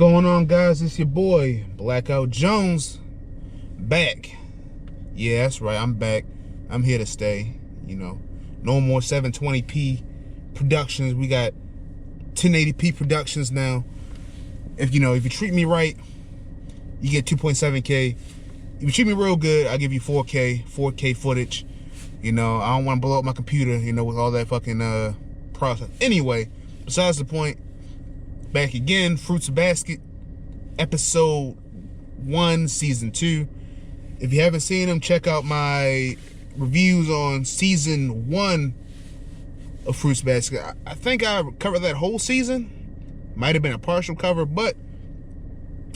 going on, guys? It's your boy Blackout Jones back. Yeah, that's right, I'm back. I'm here to stay. No more 720p productions. We got 1080p productions now. If you treat me right, you get 2.7K. If you treat me real good, I'll give you 4K footage. I don't want to blow up my computer, with all that fucking process. Anyway, besides the point, back again, Fruits Basket, episode 1, season 2. If you haven't seen them, check out my reviews on season 1 of Fruits Basket. I think I covered that whole season. Might have been a partial cover, but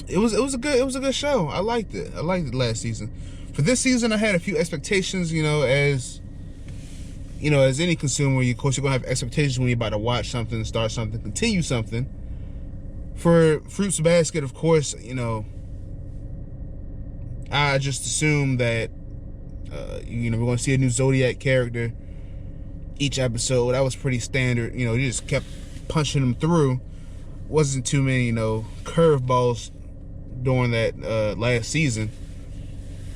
it was a good show. I liked it. I liked it last season. For this season, I had a few expectations. As any consumer, of course, you're gonna have expectations when you're about to watch something, start something, continue something. For Fruits Basket, of course, I just assumed that we're gonna see a new Zodiac character each episode. That was pretty standard. You just kept punching them through. Wasn't too many, curveballs during that last season.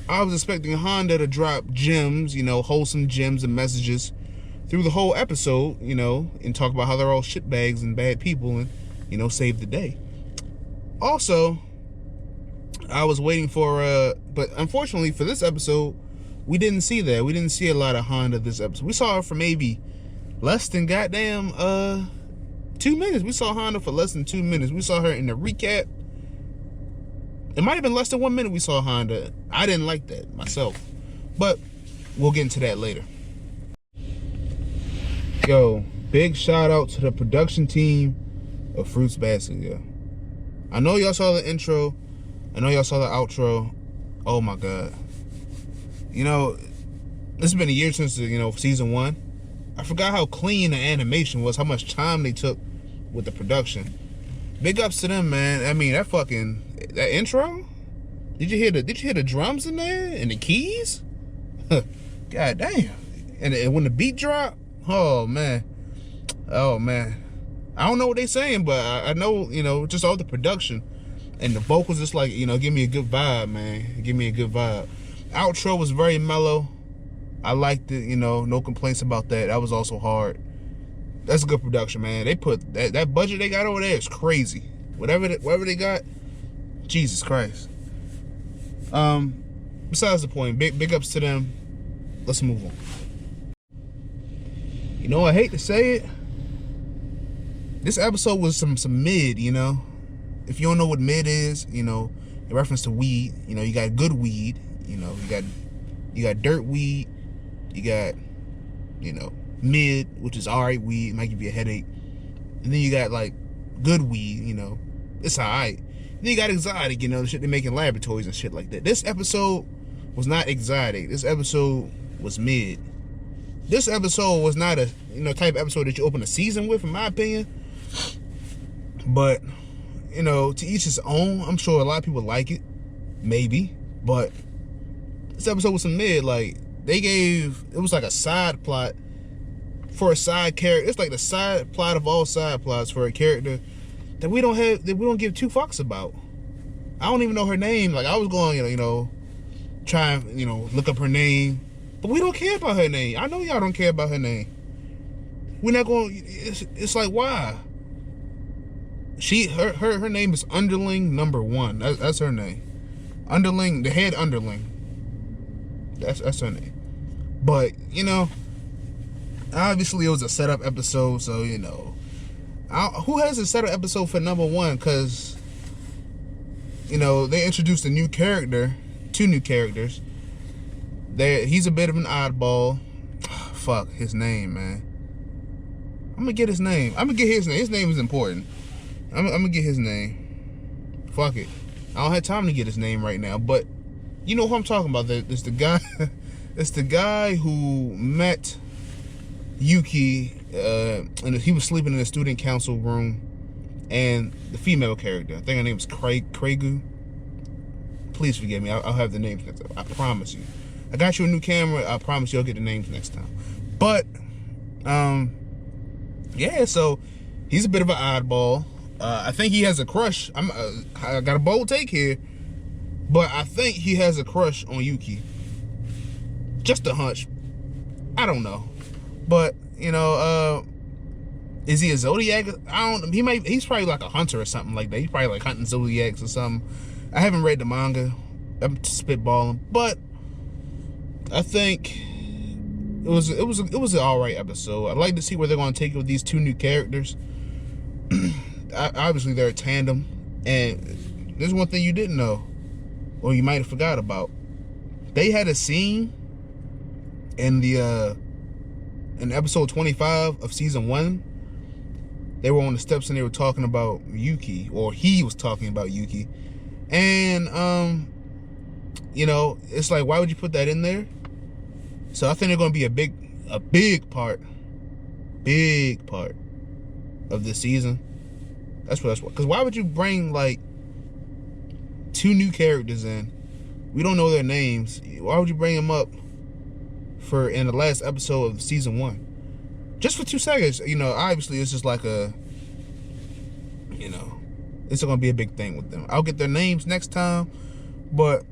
I was expecting Honda to drop gems, wholesome gems and messages through the whole episode, and talk about how they're all shitbags and bad people and, save the day. Also, I was waiting for, but unfortunately for this episode, we didn't see that. We didn't see a lot of Honda this episode. We saw her for maybe less than goddamn 2 minutes. We saw Honda for less than 2 minutes. We saw her in the recap. It might have been less than 1 minute we saw Honda. I didn't like that myself, but we'll get into that later. Yo, big shout out to the production team of Fruits Basket, yo. I know y'all saw the intro. I know y'all saw the outro. Oh my God. It's been a year since season 1. I forgot how clean the animation was, how much time they took with the production. Big ups to them, man. I mean, that intro? Did you hear the drums in there and the keys? God damn. And when the beat dropped, oh man. I don't know what they saying, but I know, just all the production and the vocals, just like, give me a good vibe, man. Give me a good vibe. Outro was very mellow. I liked it, no complaints about that. That was also hard. That's a good production, man. They put that budget they got over there is crazy. Whatever they got, Jesus Christ. Besides the point, big ups to them. Let's move on. I hate to say it, this episode was some mid. If you don't know what mid is, in reference to weed, you got good weed, you got dirt weed, you got mid, which is alright weed, might give you a headache, and then you got like good weed, it's alright. Then you got exotic, the shit they make in laboratories and shit like that. This episode was not exotic. This episode was mid. This episode was not a type of episode that you open a season with, in my opinion. But to each his own. I'm sure a lot of people like it, maybe, but this episode was some mid. Like, it was like a side plot for a side character. It's like the side plot of all side plots for a character that we don't give two fucks about. I don't even know her name. Like, I was going, try and, look up her name, but we don't care about her name. I know y'all don't care about her name. We're not going. It's like, why? Her name is Underling number 1. That's her name. Underling, the head underling. That's her name. But obviously it was a setup episode, so who has a setup episode for number 1? Because they introduced a new character, 2 new characters. He's a bit of an oddball. Fuck his name, man. I'm gonna get his name. His name is important. I'm gonna get his name. Fuck it. I don't have time to get his name right now, but you know who I'm talking about. It's the guy. It's the guy who met Yuki, and he was sleeping in the student council room, and the female character, I think her name is Craigu. Please forgive me. I'll have the names next time. I promise you. I got you a new camera. I promise you I'll get the names next time. But yeah, so he's a bit of an oddball. I think he has a crush. I got a bold take here, but I think he has a crush on Yuki. Just a hunch. I don't know, but is he a zodiac? I don't. He's probably like a hunter or something like that. He's probably like hunting zodiacs or something. I haven't read the manga. I'm spitballing, but I think it was an alright episode. I'd like to see where they're going to take it with these two new characters. Obviously, they're a tandem, and there's one thing you didn't know, or you might have forgot about. They had a scene in episode 25 of season 1. They were on the steps and they were talking about Yuki, or he was talking about Yuki, and it's like, why would you put that in there? So I think they're going to be a big part of this season. That's what. Because why would you bring like two new characters in? We don't know their names. Why would you bring them up in the last episode of season 1? Just for 2 seconds, obviously it's just like it's gonna be a big thing with them. I'll get their names next time, but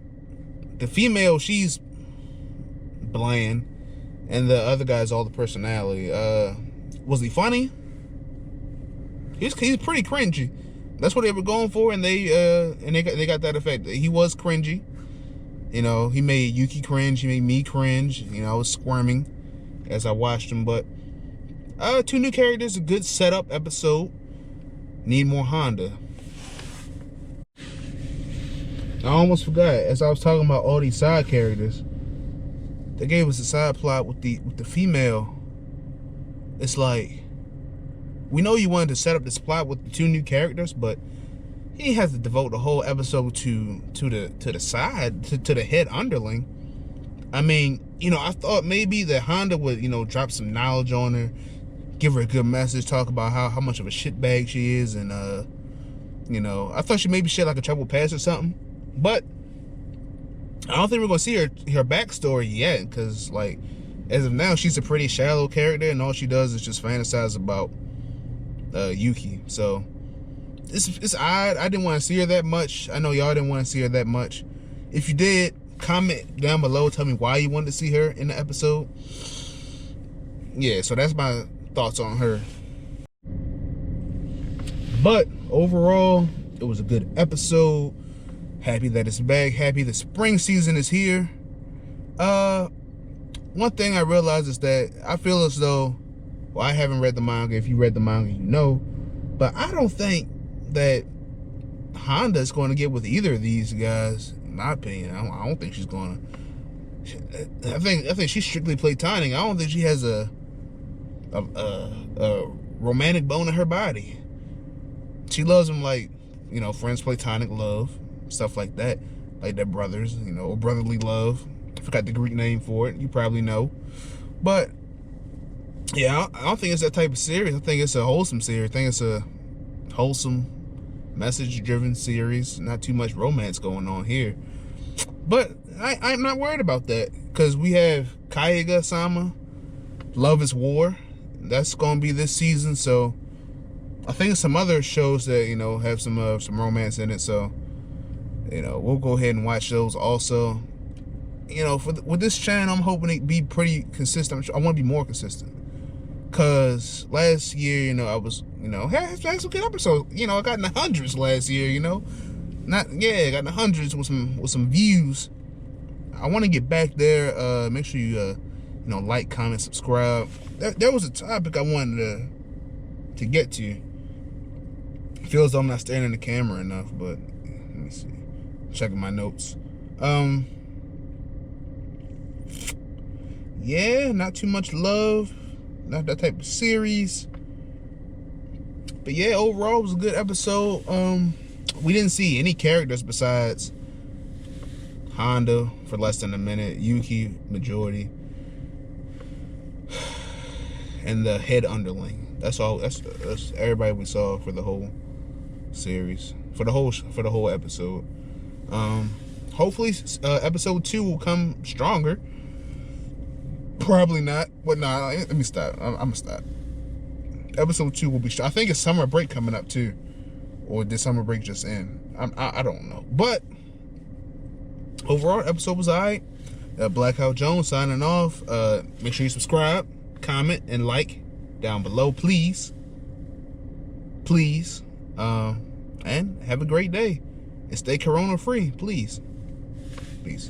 the female, she's bland, and the other guy's all the personality. Was he funny? He's pretty cringy. That's what they were going for, and they got that effect. He was cringy. He made Yuki cringe. He made me cringe. I was squirming as I watched him. But 2 new characters, a good setup episode. Need more Honda. I almost forgot, as I was talking about all these side characters, they gave us a side plot with the female. It's like, we know you wanted to set up this plot with the 2 new characters, but he has to devote the whole episode to the head underling. I mean, I thought maybe that Honda would, drop some knowledge on her, give her a good message, talk about how much of a shitbag she is, and I thought she maybe had like a trouble past or something. But I don't think we're gonna see her backstory yet, because like as of now she's a pretty shallow character, and all she does is just fantasize about Yuki. So it's odd. I didn't want to see her that much. I know y'all didn't want to see her that much. If you did, comment down below, tell me why you wanted to see her in the episode. Yeah, so that's my thoughts on her. But overall, it was a good episode. Happy that it's back. Happy the spring season is here. One thing I realized is that I feel as though, well, I haven't read the manga. If you read the manga, you know. But I don't think that Honda is going to get with either of these guys. In my opinion, I don't think she's going to. I think she's strictly platonic. I don't think she has a romantic bone in her body. She loves him like, friends, platonic love, stuff like that, like their brothers, or brotherly love. I forgot the Greek name for it. You probably know. But yeah, I don't think it's that type of series. I think it's a wholesome series. I think it's a wholesome, message-driven series. Not too much romance going on here. But I'm not worried about that, because we have Kaiga-sama, Love is War. That's going to be this season. So I think some other shows that, have some romance in it. So, we'll go ahead and watch those also. With this channel, I'm hoping to be pretty consistent. I want to be more consistent. Because last year, I was, had some good episodes. I got in the hundreds last year, I got in the hundreds with some views. I want to get back there. Make sure you, like, comment, subscribe. There was a topic I wanted to get to. It feels like I'm not staring in the camera enough, but let me see. Checking my notes. Yeah, not too much love. Not that type of series. But yeah, overall, it was a good episode. We didn't see any characters besides Honda for less than a minute, Yuki, majority, and the head underling. That's all. That's everybody we saw for the whole series, for the whole episode. Hopefully, episode 2 will come stronger. Probably not. But nah, let me stop. I'm gonna stop. Episode 2 will be strong. I think it's summer break coming up too. Or did summer break just end? I don't know. But overall, episode was alright. Blackout Jones signing off. Make sure you subscribe, comment, and like down below, please. Please. And have a great day. And stay corona free, please. Peace.